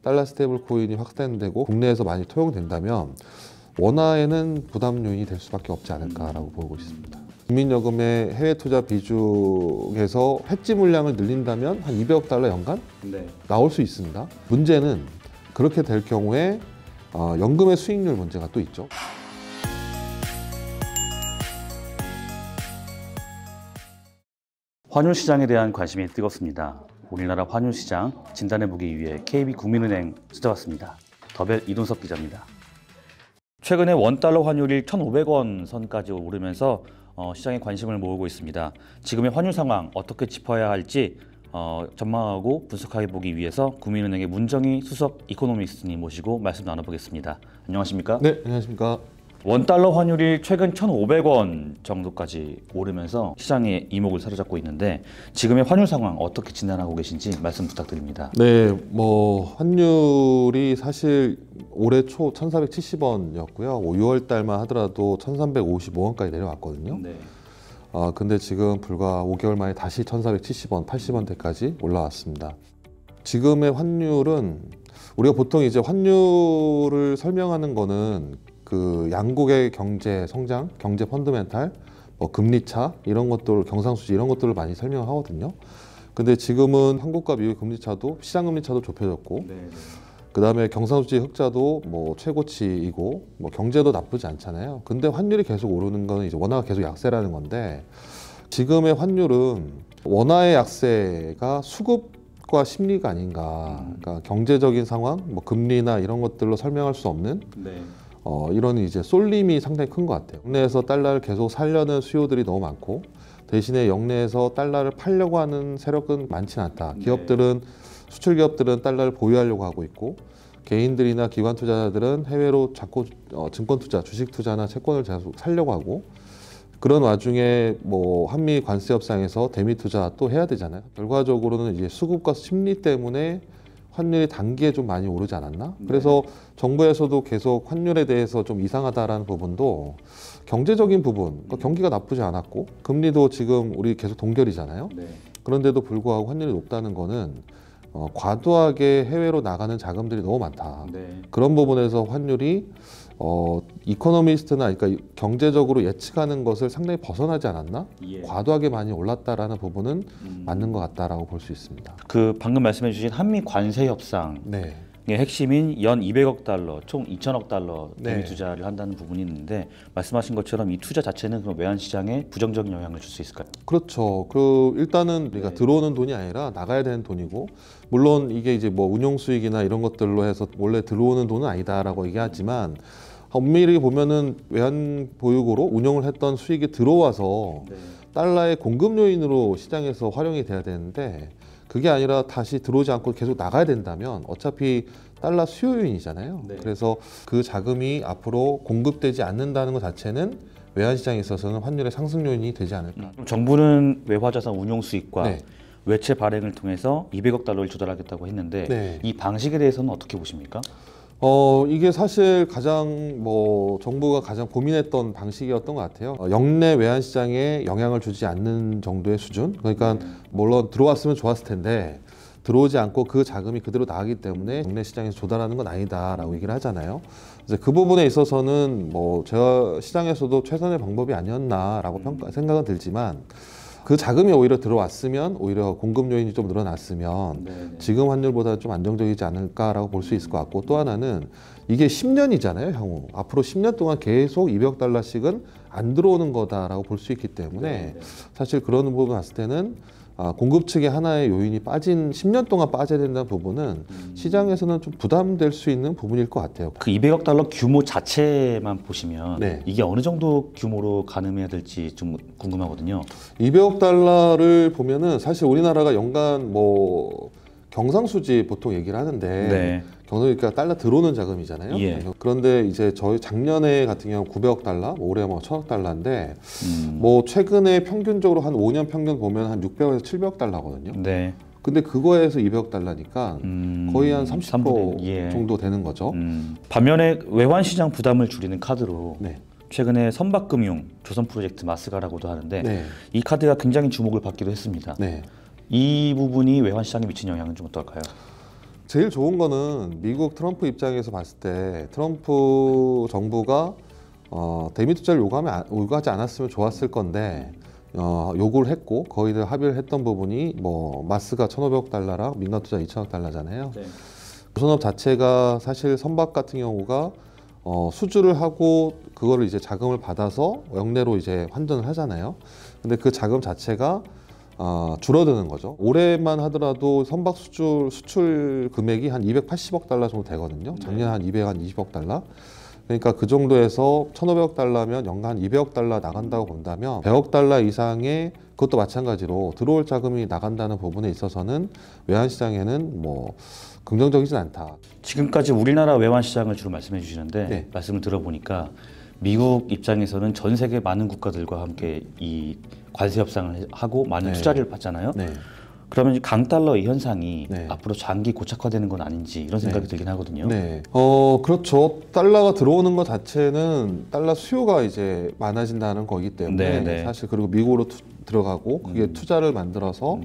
달러 스테이블 코인이 확산되고 국내에서 많이 토용된다면 원화에는 부담 요인이 될 수밖에 없지 않을까라고 보고 있습니다. 국민연금의 해외 투자 비중에서 해지 물량을 늘린다면 한 200억 달러 연간 나올 수 있습니다. 문제는 그렇게 될 경우에 연금의 수익률 문제가 또 있죠. 환율 시장에 대한 관심이 뜨겁습니다. 우리나라 환율 시장 진단해보기 위해 KB국민은행 찾아왔습니다. 더벨 이동섭 기자입니다. 최근에 원달러 환율이 1,500원 선까지 오르면서 시장에 관심을 모으고 있습니다. 지금의 환율 상황 어떻게 짚어야 할지 전망하고 분석해보기 위해서 국민은행의 문정희 수석 이코노미스트님 모시고 말씀 나눠보겠습니다. 안녕하십니까? 네, 안녕하십니까? 원달러 환율이 최근 1,500원 정도까지 오르면서 시장의 이목을 사로잡고 있는데 지금의 환율 상황 어떻게 진단하고 계신지 말씀 부탁드립니다. 네, 환율이 사실 올해 초 1,470원이었고요. 6월 달만 하더라도 1,355원까지 내려왔거든요. 네. 근데 지금 불과 5개월 만에 다시 1,470원, 80원대까지 올라왔습니다. 지금의 환율은 우리가 보통 이제 환율을 설명하는 거는 그 양국의 경제 성장, 경제 펀더멘탈, 금리 차 이런 것들, 경상수지 이런 것들을 많이 설명하거든요. 근데 지금은 한국과 미국 금리 차도 시장 금리 차도 좁혀졌고, 그 다음에 경상수지 흑자도 최고치이고, 경제도 나쁘지 않잖아요. 근데 환율이 계속 오르는 건 이제 원화가 계속 약세라는 건데, 지금의 환율은 원화의 약세가 수급과 심리가 아닌가. 그러니까 경제적인 상황, 금리나 이런 것들로 설명할 수 없는. 이런 이제 쏠림이 상당히 큰 것 같아요. 국내에서 달러를 계속 살려는 수요들이 너무 많고 대신에 영내에서 달러를 팔려고 하는 세력은 많지는 않다. 기업들은 수출 기업들은 달러를 보유하려고 하고 있고 개인들이나 기관 투자자들은 해외로 자꾸 증권 투자, 주식 투자나 채권을 계속 살려고 하고 그런 와중에 한미 관세 협상에서 대미 투자 또 해야 되잖아요. 결과적으로는 이제 수급과 심리 때문에 환율이 단기에 좀 많이 오르지 않았나? 그래서 정부에서도 계속 환율에 대해서 좀 이상하다라는 부분도 경제적인 부분, 그러니까 경기가 나쁘지 않았고 금리도 지금 우리 계속 동결이잖아요. 그런데도 불구하고 환율이 높다는 거는 과도하게 해외로 나가는 자금들이 너무 많다. 그런 부분에서 환율이 이코노미스트나 그러니까 경제적으로 예측하는 것을 상당히 벗어나지 않았나? 과도하게 많이 올랐다라는 부분은 맞는 것 같다라고 볼 수 있습니다. 그 방금 말씀해주신 한미 관세 협상의 핵심인 연 200억 달러, 총 2천억 달러 대미 투자를 한다는 부분이 있는데 말씀하신 것처럼 이 투자 자체는 그럼 외환 시장에 부정적인 영향을 줄 수 있을까요? 그렇죠. 일단은 우리가 들어오는 돈이 아니라 나가야 되는 돈이고 물론 이게 이제 운용 수익이나 이런 것들로 해서 원래 들어오는 돈은 아니다라고 얘기하지만 엄밀히 보면은 외환 보유고로 운용을 했던 수익이 들어와서 달러의 공급 요인으로 시장에서 활용이 돼야 되는데 그게 아니라 다시 들어오지 않고 계속 나가야 된다면 어차피 달러 수요 요인이잖아요. 그래서 그 자금이 앞으로 공급되지 않는다는 것 자체는 외환 시장에 있어서는 환율의 상승 요인이 되지 않을까. 그럼 정부는 외화자산 운용 수익과 외채 발행을 통해서 200억 달러를 조달하겠다고 했는데 이 방식에 대해서는 어떻게 보십니까? 이게 사실 가장 정부가 가장 고민했던 방식이었던 것 같아요. 역내 외환 시장에 영향을 주지 않는 정도의 수준. 그러니까 물론 들어왔으면 좋았을 텐데 들어오지 않고 그 자금이 그대로 나가기 때문에 국내 시장에서 조달하는 건 아니다라고 얘기를 하잖아요. 그래서 그 부분에 있어서는 제가 시장에서도 최선의 방법이 아니었나라고 생각은 들지만. 그 자금이 오히려 들어왔으면 오히려 공급 요인이 좀 늘어났으면 지금 환율보다 좀 안정적이지 않을까라고 볼 수 있을 것 같고 또 하나는 이게 10년이잖아요 향후 앞으로 10년 동안 계속 200억 달러씩은 안 들어오는 거다라고 볼 수 있기 때문에 사실 그런 부분 봤을 때는 공급 측의 하나의 요인이 10년 동안 빠져야 된다는 부분은 시장에서는 좀 부담될 수 있는 부분일 것 같아요. 그 200억 달러 규모 자체만 보시면 이게 어느 정도 규모로 가늠해야 될지 좀 궁금하거든요. 200억 달러를 보면은 사실 우리나라가 연간 경상수지 보통 얘기를 하는데 그러니까 달러 들어오는 자금이잖아요. 그런데 이제 저희 작년에 같은 경우 900억 달러, 올해 1000억 달러인데 최근에 평균적으로 한 5년 평균 보면 한 600억에서 700억 달러거든요. 근데 그거에서 200억 달러니까 거의 한 30% 정도 되는 거죠. 반면에 외환 시장 부담을 줄이는 카드로 최근에 선박금융 조선 프로젝트 마스가라고도 하는데 이 카드가 굉장히 주목을 받기도 했습니다. 이 부분이 외환 시장에 미친 영향은 좀 어떨까요? 제일 좋은 거는 미국 트럼프 입장에서 봤을 때 트럼프 정부가 대미 투자를 요구하지 않았으면 좋았을 건데 요구를 했고 거의들 합의를 했던 부분이 뭐 마스가 1,500억 달러랑 민간 투자 2,000억 달러잖아요. 네. 조선업 자체가 사실 선박 같은 경우가 수주를 하고 그거를 이제 자금을 받아서 영내로 이제 환전을 하잖아요. 근데 그 자금 자체가 줄어드는 거죠. 올해만 하더라도 선박 수출 금액이 한 280억 달러 정도 되거든요. 작년 한 220억 달러. 그러니까 그 정도에서 1,500억 달러면 연간 200억 달러 나간다고 본다면 100억 달러 이상의 그것도 마찬가지로 들어올 자금이 나간다는 부분에 있어서는 외환 시장에는 뭐 긍정적이진 않다. 지금까지 우리나라 외환 시장을 주로 말씀해 주시는데 네. 말씀을 들어보니까 미국 입장에서는 전 세계 많은 국가들과 함께 이 관세 협상을 하고 많은 네. 투자를 받잖아요. 네. 그러면 이 강달러의 현상이 네. 앞으로 장기 고착화되는 건 아닌지 이런 생각이 들긴 하거든요. 네. 그렇죠. 달러가 들어오는 것 자체는 달러 수요가 이제 많아진다는 거기 때문에 네. 사실 그리고 미국으로 들어가고 그게 투자를 만들어서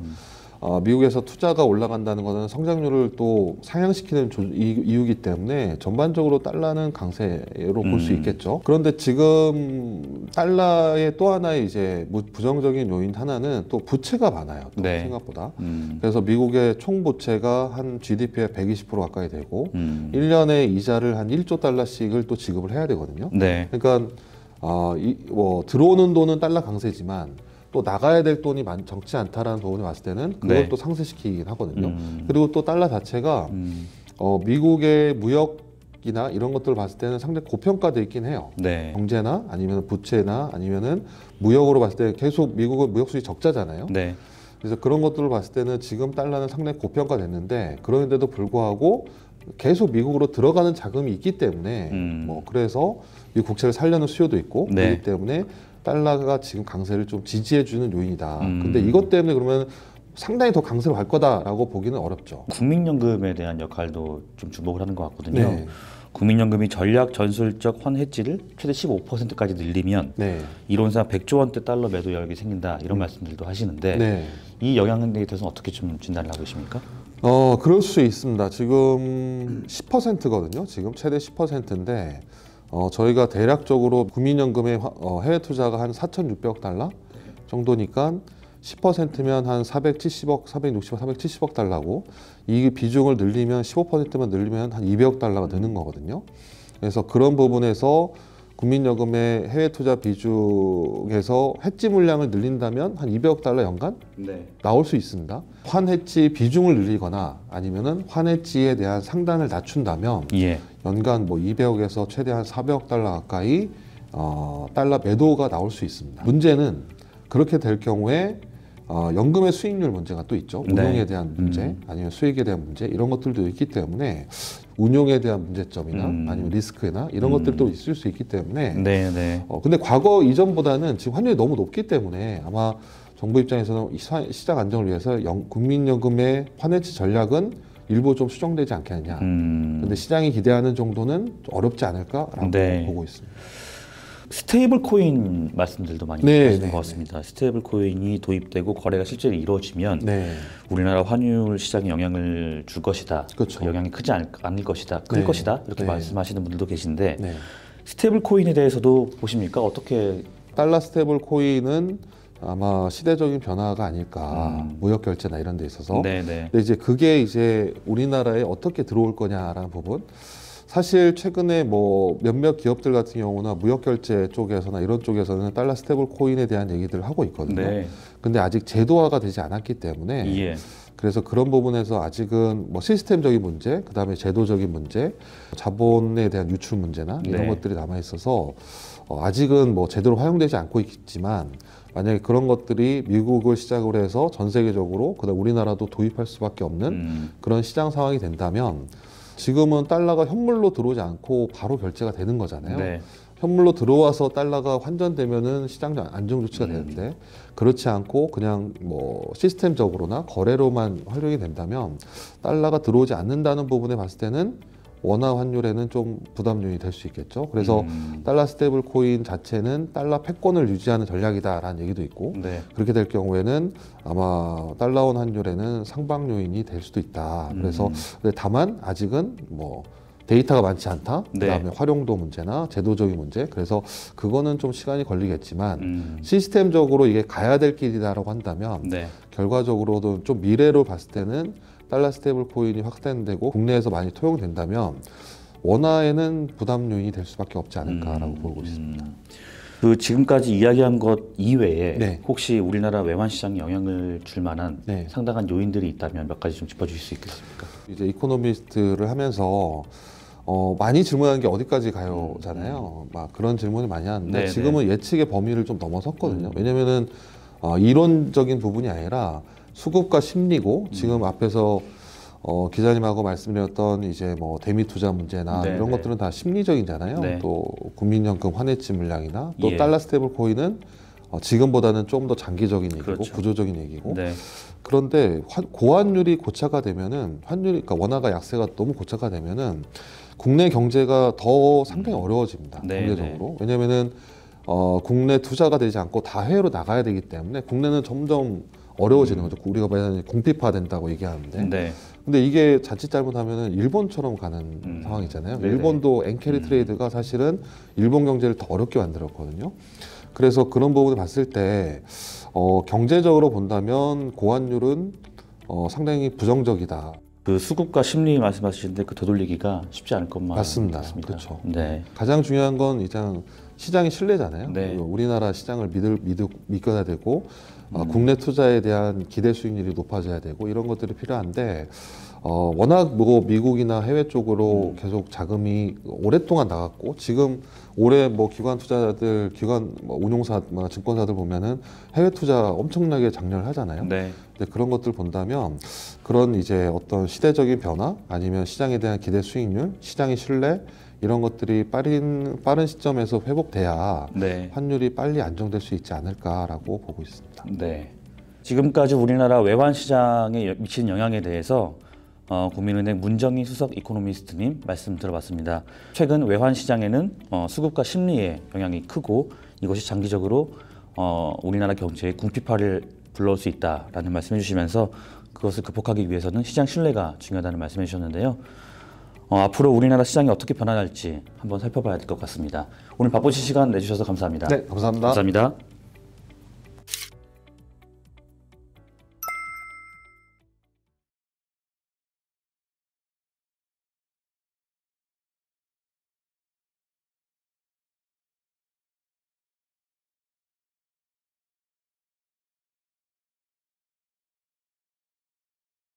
미국에서 투자가 올라간다는 것은 성장률을 또 상향시키는 이유이기 때문에 전반적으로 달러는 강세로 볼 수 있겠죠. 그런데 지금 달러의 또 하나의 이제 부정적인 요인 하나는 또 부채가 많아요. 또 네. 생각보다. 그래서 미국의 총 부채가 한 GDP의 120% 가까이 되고 1년에 이자를 한 1조 달러씩을 또 지급을 해야 되거든요. 네. 그러니까 들어오는 돈은 달러 강세지만 또 나가야 될 돈이 적지 않다라는 부분을 봤을 때는 그걸 네. 또 상쇄시키긴 하거든요. 그리고 또 달러 자체가 미국의 무역이나 이런 것들을 봤을 때는 상당히 고평가돼 있긴 해요. 네. 경제나 아니면 부채나 아니면은 무역으로 봤을 때 계속 미국은 무역 수지 적자잖아요. 네. 그래서 그런 것들을 봤을 때는 지금 달러는 상당히 고평가됐는데 그런데도 불구하고 계속 미국으로 들어가는 자금이 있기 때문에 뭐 그래서 이 국채를 살려는 수요도 있고 네. 그렇기 때문에 달러가 지금 강세를 좀 지지해주는 요인이다. 근데 이것 때문에 그러면 상당히 더 강세로 갈 거다라고 보기는 어렵죠. 국민연금에 대한 역할도 좀 주목을 하는 것 같거든요. 네. 국민연금이 전략 전술적 환해지를 최대 15%까지 늘리면 네. 이론상 100조 원대 달러 매도력이 생긴다 이런 말씀들도 하시는데 네. 이 영향에 대해서는 어떻게 좀 진단을 하고 계십니까? 그럴 수 있습니다. 지금 10%거든요. 지금 최대 10%인데 저희가 대략적으로 국민연금의 해외 투자가 한 4,600억 달러 정도니까 10%면 한 470억, 460억, 470억 달러고 이 비중을 늘리면 15%만 늘리면 한 200억 달러가 되는 거거든요. 그래서 그런 부분에서 국민연금의 해외 투자 비중에서 해지 물량을 늘린다면 한 200억 달러 연간 나올 수 있습니다. 환해지 비중을 늘리거나 아니면은 환해지에 대한 상단을 낮춘다면 예. 연간 뭐 200억에서 최대한 400억 달러 가까이 달러 매도가 나올 수 있습니다. 문제는 그렇게 될 경우에 연금의 수익률 문제가 또 있죠. 네. 운용에 대한 문제, 아니면 수익에 대한 문제 이런 것들도 있기 때문에 운용에 대한 문제점이나 아니면 리스크나 이런 것들도 있을 수 있기 때문에 네. 근데 과거 이전보다는 지금 환율이 너무 높기 때문에 아마 정부 입장에서는 시장 안정을 위해서 국민연금의 환해지 전략은 일부 좀 수정되지 않겠느냐. 근데 시장이 기대하는 정도는 어렵지 않을까라고 네. 보고 있습니다. 스테이블 코인 말씀들도 많이 네, 하시는 네, 것 같습니다. 스테이블 코인이 도입되고 거래가 실제로 이루어지면 네. 우리나라 환율 시장에 영향을 줄 것이다. 그렇죠. 그 영향이 크지 않을 것이다. 클 네. 것이다. 이렇게 네. 말씀하시는 분들도 계신데 네. 스테이블 코인에 대해서도 보십니까? 어떻게 달러 스테이블 코인은 아마 시대적인 변화가 아닐까. 무역 결제나 이런 데 있어서. 네네. 근데 이제 그게 이제 우리나라에 어떻게 들어올 거냐라는 부분. 사실 최근에 뭐 몇몇 기업들 같은 경우나 무역 결제 쪽에서나 이런 쪽에서는 달러 스테이블 코인에 대한 얘기들을 하고 있거든요. 네. 근데 아직 제도화가 되지 않았기 때문에 예. 그래서 그런 부분에서 아직은 뭐 시스템적인 문제, 그다음에 제도적인 문제, 자본에 대한 유출 문제나 이런 네. 것들이 남아 있어서 아직은 뭐 제대로 활용되지 않고 있지만 만약에 그런 것들이 미국을 시작으로 해서 전 세계적으로 그다음 우리나라도 도입할 수밖에 없는 그런 시장 상황이 된다면 지금은 달러가 현물로 들어오지 않고 바로 결제가 되는 거잖아요. 네. 현물로 들어와서 달러가 환전되면은 시장 안정 조치가 되는데 그렇지 않고 그냥 뭐 시스템적으로나 거래로만 활용이 된다면 달러가 들어오지 않는다는 부분에 봤을 때는 원화 환율에는 좀 부담 요인이 될 수 있겠죠. 그래서 달러 스테이블 코인 자체는 달러 패권을 유지하는 전략이다라는 얘기도 있고 네. 그렇게 될 경우에는 아마 달러 원 환율에는 상방 요인이 될 수도 있다. 그래서 근데 다만 아직은 뭐 데이터가 많지 않다. 네. 그다음에 활용도 문제나 제도적인 문제. 그래서 그거는 좀 시간이 걸리겠지만 시스템적으로 이게 가야 될 길이다라고 한다면 네. 결과적으로도 좀 미래로 봤을 때는 달러 스테이블 코인이 확산되고 국내에서 많이 통용된다면 원화에는 부담 요인이 될 수밖에 없지 않을까라고 보고 있습니다. 그 지금까지 이야기한 것 이외에 네. 혹시 우리나라 외환 시장에 영향을 줄 만한 네. 상당한 요인들이 있다면 몇 가지 좀 짚어주실 수 있겠습니까? 이제 이코노미스트를 하면서 많이 질문하는 게 어디까지 가요잖아요. 막 그런 질문을 많이 하는데 네, 지금은 예측의 범위를 좀 넘어섰거든요. 왜냐면은 이론적인 부분이 아니라 수급과 심리고 지금 앞에서 기자님하고 말씀드렸던 이제 뭐 대미 투자 문제나 네, 이런 네. 것들은 다 심리적이잖아요. 네. 또 국민연금 환해지 물량이나 또 예. 달러 스테이블 코인은 지금보다는 좀 더 장기적인 얘기고 그렇죠. 구조적인 얘기고 네. 그런데 고환율이 고착화되면은 환율이 그러니까 원화가 약세가 너무 고착화되면은 국내 경제가 더 상당히 어려워집니다. 네, 경제적으로. 왜냐면은 국내 투자가 되지 않고 다 해외로 나가야 되기 때문에 국내는 점점 어려워지는 거죠. 우리가 말하는 공피화 된다고 얘기하는데. 네. 근데 이게 자칫 잘못하면은 일본처럼 가는 상황이잖아요. 네네. 일본도 엔캐리 트레이드가 사실은 일본 경제를 더 어렵게 만들었거든요. 그래서 그런 부분을 봤을 때 경제적으로 본다면 고환율은 상당히 부정적이다. 그 수급과 심리 말씀하시는데 그 되돌리기가 쉽지 않을 것만 맞습니다. 같습니다. 그렇죠. 네. 가장 중요한 건 이제 시장의 신뢰잖아요. 네. 우리나라 시장을 믿어야 되고 국내 투자에 대한 기대 수익률이 높아져야 되고 이런 것들이 필요한데 워낙 뭐 미국이나 해외 쪽으로 계속 자금이 오랫동안 나갔고 지금 올해 뭐 기관 투자자들, 기관 뭐 운용사, 뭐 증권사들 보면은 해외 투자 엄청나게 장려를 하잖아요. 네. 근데 그런 것들 본다면 그런 이제 어떤 시대적인 변화 아니면 시장에 대한 기대 수익률, 시장의 신뢰 이런 것들이 빠른 시점에서 회복돼야 네. 환율이 빨리 안정될 수 있지 않을까라고 보고 있습니다. 네. 지금까지 우리나라 외환 시장에 미치는 영향에 대해서 국민은행 문정희 수석 이코노미스트님 말씀 들어봤습니다. 최근 외환 시장에는 수급과 심리의 영향이 크고 이것이 장기적으로 우리나라 경제의 궁핍화를 불러올 수 있다라는 말씀해 주시면서 그것을 극복하기 위해서는 시장 신뢰가 중요하다는 말씀해 주셨는데요. 앞으로 우리나라 시장이 어떻게 변화할지 한번 살펴봐야 될 것 같습니다. 오늘 바쁘신 시간 내주셔서 감사합니다. 네, 감사합니다. 감사합니다.